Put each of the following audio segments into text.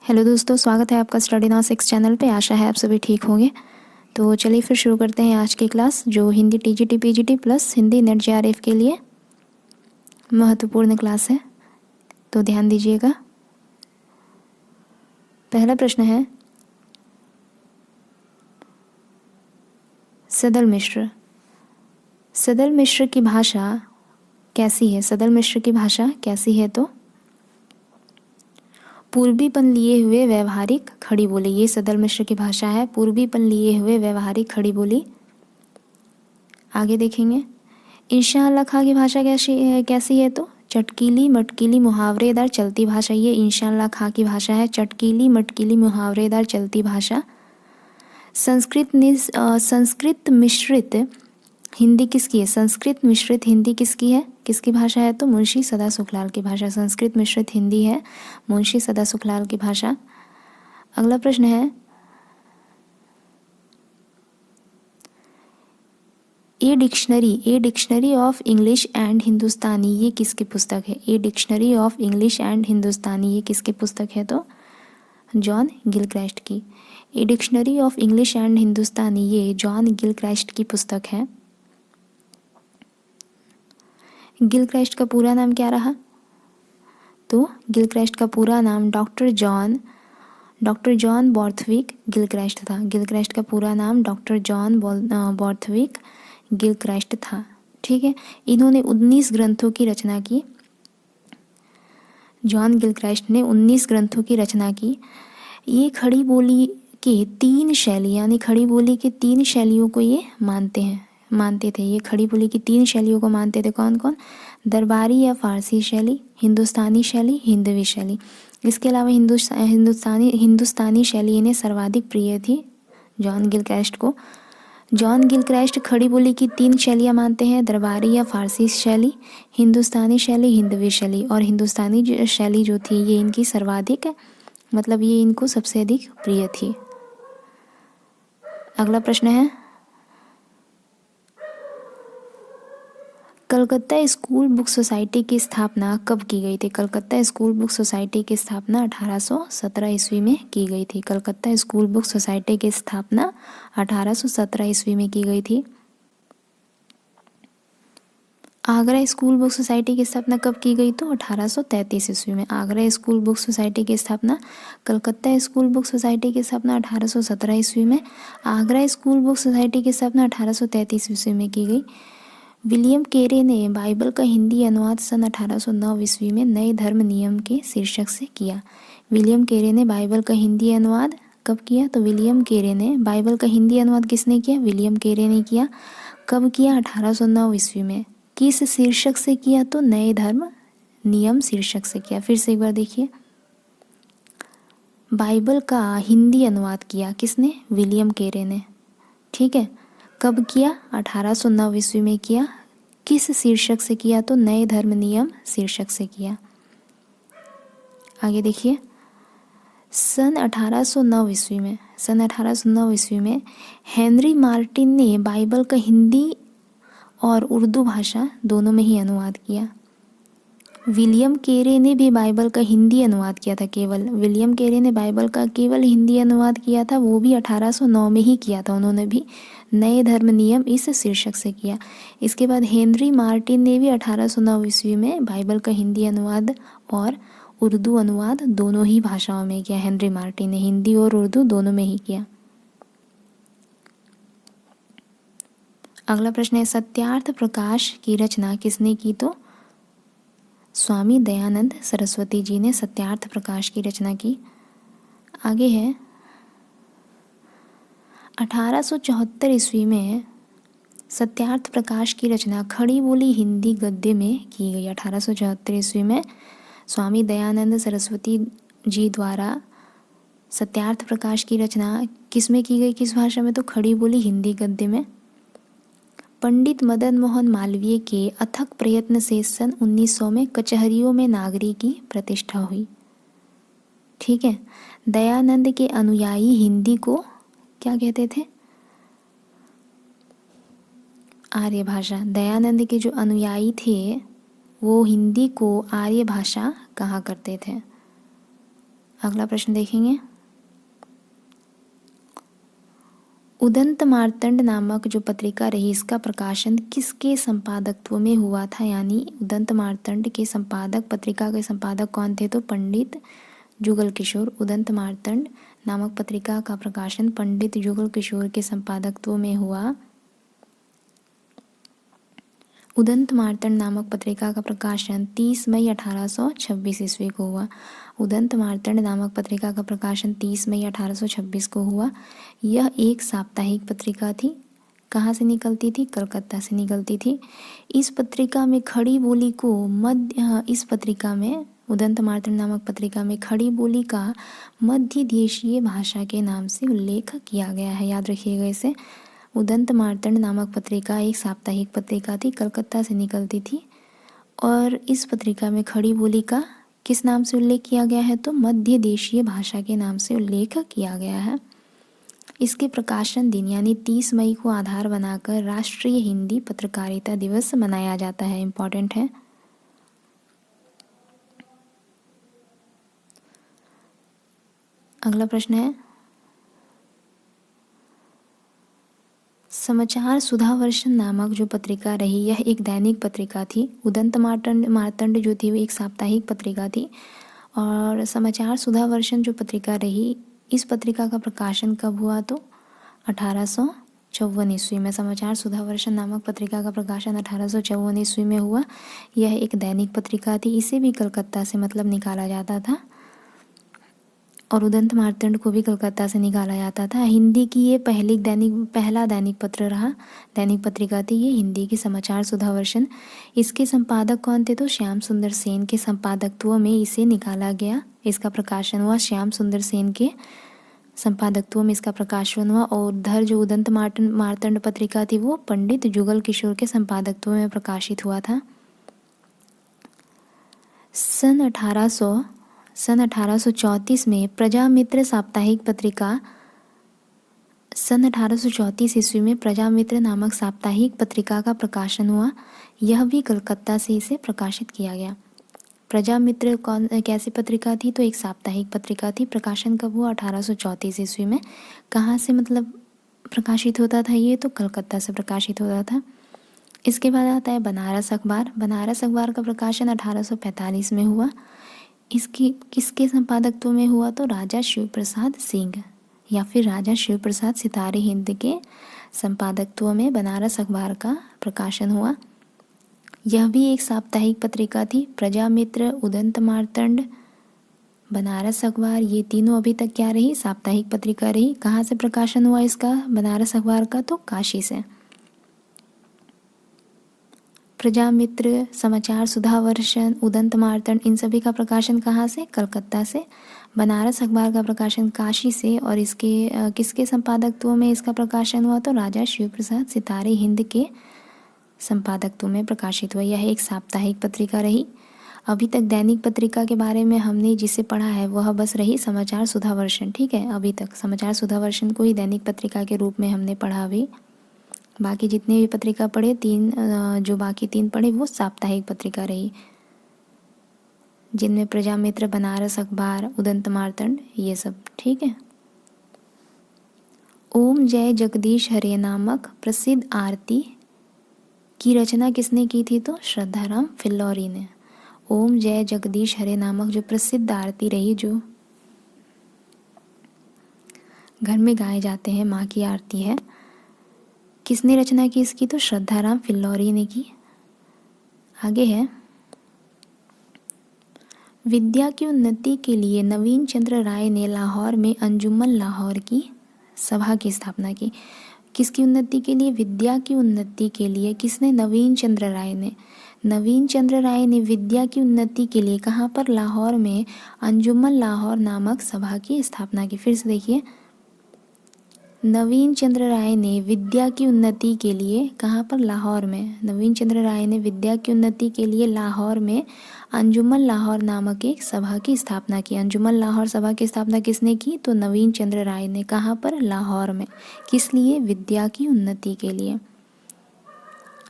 Hello दोस्तों, स्वागत है आपका स्टडी नाउ 6 चैनल पे। आशा है आप सभी ठीक होंगे। तो चलिए फिर शुरू करते हैं आज की क्लास, जो Hindi TGT PGT plus Hindi net JRF के लिए महत्वपूर्ण क्लास है। तो ध्यान दीजिएगा। पहला प्रश्न है, सदल मिश्र। सदल मिश्र की भाषा कैसी है? सदल मिश्र की भाषा कैसी है? तो पूर्वीपन लिए हुए व्यवहारिक खड़ी बोली। ये सदल मिश्र की भाषा है, पूर्वीपन लिए हुए व्यवहारिक खड़ी बोली। आगे देखेंगे, इंशाअल्लाह खां की भाषा कैसी है? तो चटकीली मटकीली मुहावरेदार चलती भाषा। ये इंशाअल्लाह खां की भाषा है, चटकीली मटकीली मुहावरेदार चलती भाषा। संस्कृत मिश्रित हिंदी किसकी है? संस्कृत मिश्रित हिंदी किसकी है? किसकी भाषा है? तो मुंशी सदा सुखलाल की भाषा। संस्कृत मिश्रित हिंदी है मुंशी सदा सुखलाल की भाषा। अगला प्रश्न है, a dictionary of English and Hindustani, ये किसकी पुस्तक है? A dictionary of English and Hindustani, ये किसकी पुस्तक है? तो जॉन गिलक्राइस्ट की। A dictionary of English and Hindustani, ये जॉन गिलक्राइस्ट की पुस्तक है। गिलक्राइस्ट का पूरा नाम क्या रहा? तो गिलक्राइस्ट का पूरा नाम डॉक्टर जॉन बॉर्थविक गिलक्राइस्ट था। गिलक्राइस्ट का पूरा नाम डॉक्टर जॉन बॉर्थविक गिलक्राइस्ट था। ठीक है, इन्होंने 19 ग्रंथों की रचना की। जॉन गिलक्राइस्ट ने 19 ग्रंथों की रचना की। ये खड़ी बोली के 3 शैली, यानी खड़ी बोली के 3 शैलियों को ये मानते थे। ये खड़ी बोली की 3 शैलियों को मानते थे। कौन कौन? दरबारी या फारसी शैली, हिंदुस्तानी शैली, हिंदवी शैली। इसके अलावा हिंदुस्तानी शैली इन्हें सर्वाधिक प्रिय थी जॉन गिलक्राइस्ट को। जॉन गिलक्राइस्ट खड़ी बोली की 3 शैलियाँ मानते हैं, दरबारी या फारसी शैली, हिंदुस्तानी शैली, हिंदवी शैली। और हिंदुस्तानी शैली जो थी ये इनकी सर्वाधिक, मतलब ये इनको सबसे अधिक प्रिय थी। अगला प्रश्न है, कलकत्ता स्कूल बुक सोसाइटी की स्थापना कब की गई थी? कलकत्ता स्कूल बुक सोसाइटी की स्थापना 1817 ईस्वी में की गई थी। कलकत्ता स्कूल बुक सोसाइटी की स्थापना 1817 ईस्वी में की गई थी। आगरा स्कूल बुक सोसाइटी की स्थापना कब की गई? तो 1833 ईस्वी में। आगरा स्कूल बुक सोसाइटी की स्थापना। कलकत्ता स्कूल बुक सोसाइटी की स्थापना 1817 ईस्वी में। आगरा स्कूल बुक सोसाइटी की स्थापना 1833 ईस्वी में की गई। विलियम केरे ने बाइबल का हिंदी अनुवाद सन 1809 ईस्वी में नए धर्म नियम के शीर्षक से किया। विलियम केरे ने बाइबल का हिंदी अनुवाद कब किया? तो विलियम केरे ने बाइबल का हिंदी अनुवाद किसने किया? विलियम केरे ने किया। कब किया? 1809 ईस्वी में। किस शीर्षक से किया? तो नए धर्म नियम शीर्षक से किया। फिर से एक बार देखिए, बाइबल का हिंदी अनुवाद किया किसने? विलियम केरे ने। ठीक है, कब किया? 1809 ईस्वी में किया। किस शीर्षक से किया? तो नए धर्म नियम शीर्षक से किया। आगे देखिए, सन 1809 ईस्वी में हेनरी मार्टिन ने बाइबल का हिंदी और उर्दू भाषा दोनों में ही अनुवाद किया। विलियम केरे ने भी बाइबल का हिंदी अनुवाद किया था। विलियम केरे ने बाइबल का केवल हिंदी अनुवाद किया था, वो भी 1809 में ही किया था। उन्होंने भी नए धर्म नियम इस शीर्षक से किया। इसके बाद हेनरी मार्टिन ने भी 1809 ईस्वी में बाइबल का हिंदी अनुवाद और उर्दू अनुवाद दोनों ही भाषाओं में किया। हेनरी मार्टिन ने हिंदी और उर्दू दोनों में ही किया। अगला प्रश्न है, सत्यार्थ प्रकाश की रचना किसने की? तो स्वामी दयानंद सरस्वती जी ने सत्यार्थ प्रकाश की रचना की। आगे है, 1874 ईस्वी में सत्यार्थ प्रकाश की रचना खड़ी बोली हिंदी गद्य में की गई। 1874 ईस्वी में स्वामी दयानंद सरस्वती जी द्वारा सत्यार्थ प्रकाश की रचना किस में की गई? किस भाषा में? तो खड़ी बोली हिंदी गद्य में। पंडित मदन मोहन मालवीय के अथक प्रयत्न से सन 1900 में कचहरियों में नागरी की प्रतिष्ठा हुई। ठीक है, दयानंद के अनुयायी हिंदी को क्या कहते थे? आर्य भाषा। दयानंद के जो अनुयायी थे वो हिंदी को आर्य भाषा कहा करते थे। अगला प्रश्न देखेंगे। उदंत मार्तंड नामक जो पत्रिका रही, इसका प्रकाशन किसके संपादकत्व में हुआ था? यानी उदंत मार्तंड के संपादक, पत्रिका के संपादक कौन थे? तो पंडित जुगल किशोर। उदंत मार्तंड नामक पत्रिका का प्रकाशन पंडित जुगल किशोर के संपादकत्व में हुआ। उदंत मार्तंड नामक पत्रिका का प्रकाशन 30 मई 1826 ईस्वी को हुआ। उदंत मार्तंड नामक पत्रिका का प्रकाशन 30 मई 1826 को हुआ। यह एक साप्ताहिक पत्रिका थी। कहाँ से निकलती थी? कलकत्ता से निकलती थी। इस पत्रिका में खड़ी बोली को इस पत्रिका में, उदंत मार्तंड नामक पत्रिका में खड़ी बोली का मध्य देशीय भाषा के नाम से उल्लेख किया गया है। याद रखिएगा इसे। उदंत मार्तंड नामक पत्रिका एक साप्ताहिक पत्रिका थी, कलकत्ता से निकलती थी, और इस पत्रिका में खड़ी बोली का किस नाम से उल्लेख किया गया है? तो मध्य देशीय भाषा के नाम से उल्लेख किया गया है। इसके प्रकाशन दिन यानी 30 मई को आधार बनाकर राष्ट्रीय हिंदी पत्रकारिता दिवस मनाया जाता है। इम्पॉर्टेंट है। अगला प्रश्न है, समाचार सुधावर्षन नामक जो पत्रिका रही, यह एक दैनिक पत्रिका थी। उदंत मार्तंड जो थी वो एक साप्ताहिक पत्रिका थी, और समाचार सुधावर्षन जो पत्रिका रही, इस पत्रिका का प्रकाशन कब हुआ? तो 1854 ईस्वी में। समाचार सुधावर्षन नामक पत्रिका का प्रकाशन 1854 ईस्वी में हुआ। यह एक दैनिक पत्रिका थी। इसे भी कलकत्ता से मतलब निकाला जाता था, और उदंत मार्तंड को भी कलकत्ता से निकाला जाता था। हिंदी की ये पहला दैनिक पत्र रहा, दैनिक पत्रिका थी ये हिंदी की, समाचार सुधावर्षन। इसके संपादक कौन थे? तो श्याम सुंदर सेन के संपादकत्व में इसे निकाला गया। इसका प्रकाशन हुआ श्याम सुंदर सेन के संपादकत्व में इसका प्रकाशन हुआ। और उधर जो उदंत मार्तंड पत्रिका थी वो पंडित जुगल किशोर के संपादकत्व में प्रकाशित हुआ था। सन 1834 में प्रजामित्र साप्ताहिक पत्रिका, सन 1834 ईस्वी में प्रजामित्र नामक साप्ताहिक पत्रिका का प्रकाशन हुआ। यह भी कलकत्ता से इसे प्रकाशित किया गया। प्रजामित्र कैसी पत्रिका थी? तो एक साप्ताहिक पत्रिका थी। प्रकाशन कब हुआ? 1834 ईस्वी में। कहाँ से मतलब प्रकाशित होता था ये? तो कलकत्ता से प्रकाशित होता था। इसके बाद आता है बनारस अखबार। बनारस अखबार का प्रकाशन 1845 में हुआ। इसकी किसके संपादकत्व में हुआ? तो राजा शिव प्रसाद सिंह या फिर राजा शिव प्रसाद सितारे हिंद के संपादकत्व में बनारस अखबार का प्रकाशन हुआ। यह भी एक साप्ताहिक पत्रिका थी। प्रजामित्र, उदंत मार्तंड, बनारस अखबार, ये तीनों अभी तक क्या रही? साप्ताहिक पत्रिका रही। कहाँ से प्रकाशन हुआ इसका, बनारस अखबार का? तो काशी से। प्रजामित्र, समाचार सुधावर्षन, उदंत मार्तंड, इन सभी का प्रकाशन कहाँ से? कलकत्ता से। बनारस अखबार का प्रकाशन काशी से, और इसके किसके संपादकत्व में इसका प्रकाशन हुआ? तो राजा शिव प्रसाद सितारे हिंद के संपादकत्व में प्रकाशित हुआ। यह एक साप्ताहिक पत्रिका रही। अभी तक दैनिक पत्रिका के बारे में हमने जिसे पढ़ा है वह बस रही समाचार सुधावर्षन। ठीक है, अभी तक समाचार सुधावर्षन को ही दैनिक पत्रिका के रूप में हमने पढ़ा। अभी बाकी जितने भी पत्रिका पढ़े, जो बाकी 3 पढ़े वो साप्ताहिक पत्रिका रही, जिनमें प्रजामित्र, बनारस अखबार, उदंत मार्तंड, ये सब। ठीक है। ओम जय जगदीश हरे नामक प्रसिद्ध आरती की रचना किसने की थी? तो श्रद्धाराम फिल्लौरी ने। ओम जय जगदीश हरे नामक जो प्रसिद्ध आरती रही, जो घर में गाए जाते हैं, माँ की आरती है, किसने रचना की इसकी? तो श्रद्धाराम फिल्लौरी ने की। आगे है, विद्या की उन्नति के लिए नवीन चंद्र राय ने लाहौर में अंजुमन लाहौर की सभा की स्थापना की। किसकी उन्नति के लिए? विद्या की उन्नति के लिए। किसने? नवीन चंद्र राय ने। नवीन चंद्र राय ने विद्या की उन्नति के लिए कहाँ पर? लाहौर में अंजुमन लाहौर नामक सभा की स्थापना की। फिर से देखिए, नवीन चंद्र राय ने विद्या की उन्नति के लिए कहाँ पर? लाहौर में। नवीन चंद्र राय ने विद्या की उन्नति के लिए लाहौर में अंजुमन लाहौर नामक एक सभा की स्थापना की। अंजुमन लाहौर सभा की स्थापना किसने की? तो नवीन चंद्र राय ने। कहाँ पर? लाहौर में। किस लिए? विद्या की उन्नति के लिए।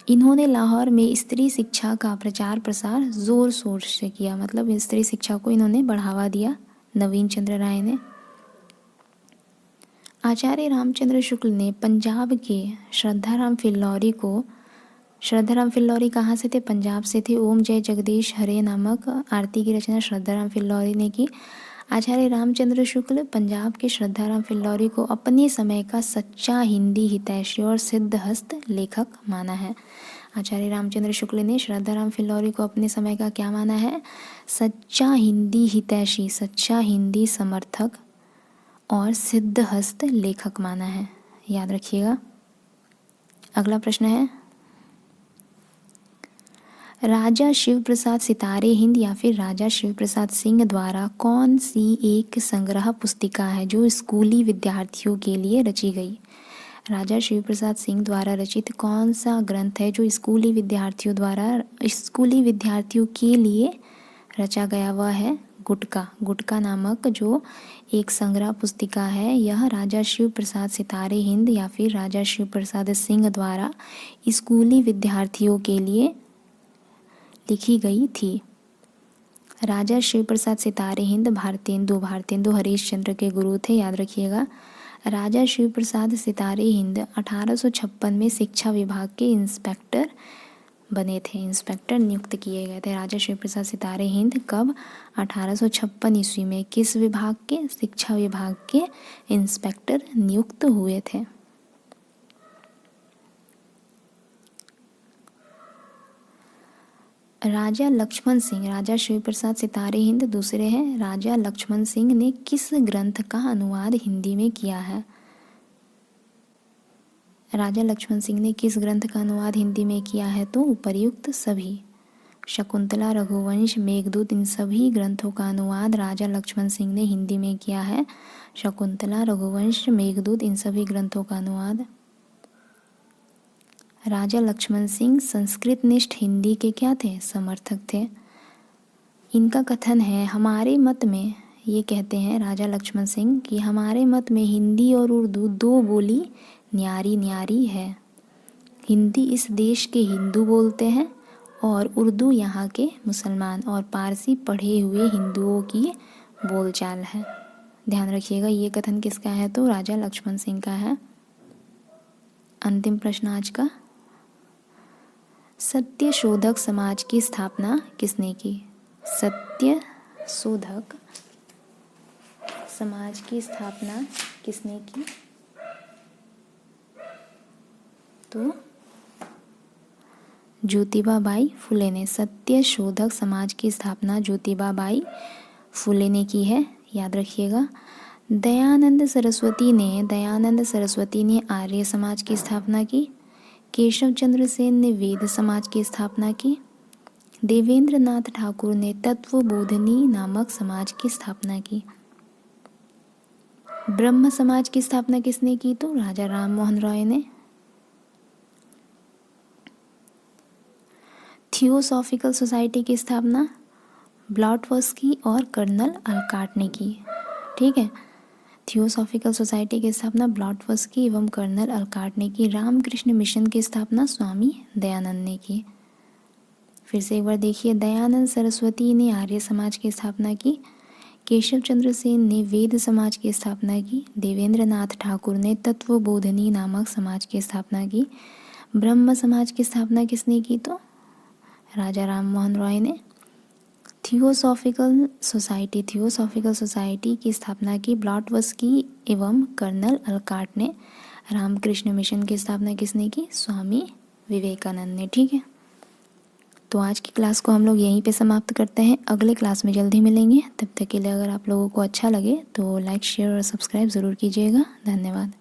इन्होंने लाहौर में स्त्री शिक्षा का प्रचार प्रसार जोर शोर से किया, मतलब स्त्री शिक्षा को इन्होंने बढ़ावा दिया नवीन चंद्र राय ने। आचार्य रामचंद्र शुक्ल ने पंजाब के श्रद्धाराम फिल्लौरी कहाँ से थे? पंजाब से थे। ओम जय जगदीश हरे नामक आरती की रचना श्रद्धाराम फिल्लौरी ने की। आचार्य रामचंद्र शुक्ल पंजाब के श्रद्धाराम फिल्लौरी को अपने समय का सच्चा हिंदी हितैषी और सिद्धहस्त लेखक माना है। आचार्य रामचंद्र शुक्ल ने श्रद्धाराम फिल्लौरी को अपने समय का क्या माना है? सच्चा हिंदी हितैषी, सच्चा हिंदी समर्थक और सिद्धहस्त लेखक माना है। याद रखिएगा। अगला प्रश्न है, राजा शिव प्रसाद सितारे हिंद या फिर राजा शिव प्रसाद सिंह द्वारा कौन सी एक संग्रह पुस्तिका है जो स्कूली विद्यार्थियों के लिए रची गई? राजा शिव प्रसाद सिंह द्वारा रचित कौन सा ग्रंथ है जो स्कूली विद्यार्थियों के लिए रचा गया? वह है गुटका नामक जो एक संग्रह पुस्तिका है, यह राजा शिव प्रसाद सितारे हिंद या फिर राजा शिव प्रसाद सिंह द्वारा स्कूली विद्यार्थियों के लिए लिखी गई थी। राजा शिव प्रसाद सितारे हिंद भारतेंदु हरीशचंद्र के गुरु थे। याद रखिएगा। राजा शिव प्रसाद सितारे हिंद 1856 में शिक्षा विभाग के इंस्पेक्टर बने थे, इंस्पेक्टर नियुक्त किए गए थे। राजा शिव प्रसाद सितारे हिंद कब? 1856 ईस्वी में किस विभाग के? शिक्षा विभाग के इंस्पेक्टर नियुक्त हुए थे। राजा लक्ष्मण सिंह, राजा शिव प्रसाद सितारे हिंद दूसरे हैं। राजा लक्ष्मण सिंह ने किस ग्रंथ का अनुवाद हिंदी में किया है? राजा लक्ष्मण सिंह ने किस ग्रंथ का अनुवाद हिंदी में किया है? तो उपर्युक्त सभी, शकुंतला, रघुवंश, मेघदूत, इन सभी ग्रंथों का अनुवाद राजा लक्ष्मण सिंह ने हिंदी में किया है। शकुंतला, रघुवंश, मेघदूत, इन सभी ग्रंथों का अनुवाद। राजा लक्ष्मण सिंह संस्कृतनिष्ठ हिंदी के क्या थे? समर्थक थे। इनका कथन है, हमारे मत में, ये कहते हैं राजा लक्ष्मण सिंह कि हमारे मत में हिंदी और उर्दू दो बोली न्यारी न्यारी है। हिंदी इस देश के हिंदू बोलते हैं और उर्दू यहाँ के मुसलमान और पारसी पढ़े हुए हिंदुओं की बोलचाल है। ध्यान रखिएगा, ये कथन किसका है? तो राजा लक्ष्मण सिंह का है। अंतिम प्रश्न आज का, सत्य शोधक समाज की स्थापना किसने की? सत्य शोधक समाज की स्थापना किसने की? तो ज्योतिबा बाई फुले ने। सत्य शोधक समाज की स्थापना ज्योतिबा बाई फुले ने की है। याद रखिएगा। दयानंद सरस्वती ने आर्य समाज की स्थापना की। केशव चंद्र सेन ने वेद समाज की स्थापना की। देवेंद्र नाथ ठाकुर ने तत्वबोधिनी नामक समाज की स्थापना की। ब्रह्म समाज की स्थापना किसने की? तो राजा राम मोहन रॉय ने। थियोसॉफिकल सोसाइटी की स्थापना ब्लॉटवर्स्की और कर्नल अलकाट ने की। ठीक है, थियोसॉफिकल सोसाइटी की स्थापना ब्लॉटवर्स्की एवं कर्नल अलकाट ने की। रामकृष्ण मिशन की स्थापना स्वामी दयानंद ने की। फिर से एक बार देखिए, दयानंद सरस्वती ने आर्य समाज की स्थापना की। केशव चंद्र सेन ने वेद समाज की स्थापना की। देवेंद्र नाथ ठाकुर ने तत्वबोधिनी नामक समाज की स्थापना की। ब्रह्म समाज की स्थापना किसने की? तो राजा राम मोहन रॉय ने। थियोसॉफिकल सोसाइटी की स्थापना की ब्लॉटवर्स्की एवं कर्नल अलकाट ने। रामकृष्ण मिशन की स्थापना किसने की? स्वामी विवेकानंद ने। ठीक है, तो आज की क्लास को हम लोग यहीं पे समाप्त करते हैं। अगले क्लास में जल्दी मिलेंगे। तब तक के लिए अगर आप लोगों को अच्छा लगे तो लाइक, शेयर और सब्सक्राइब ज़रूर कीजिएगा। धन्यवाद।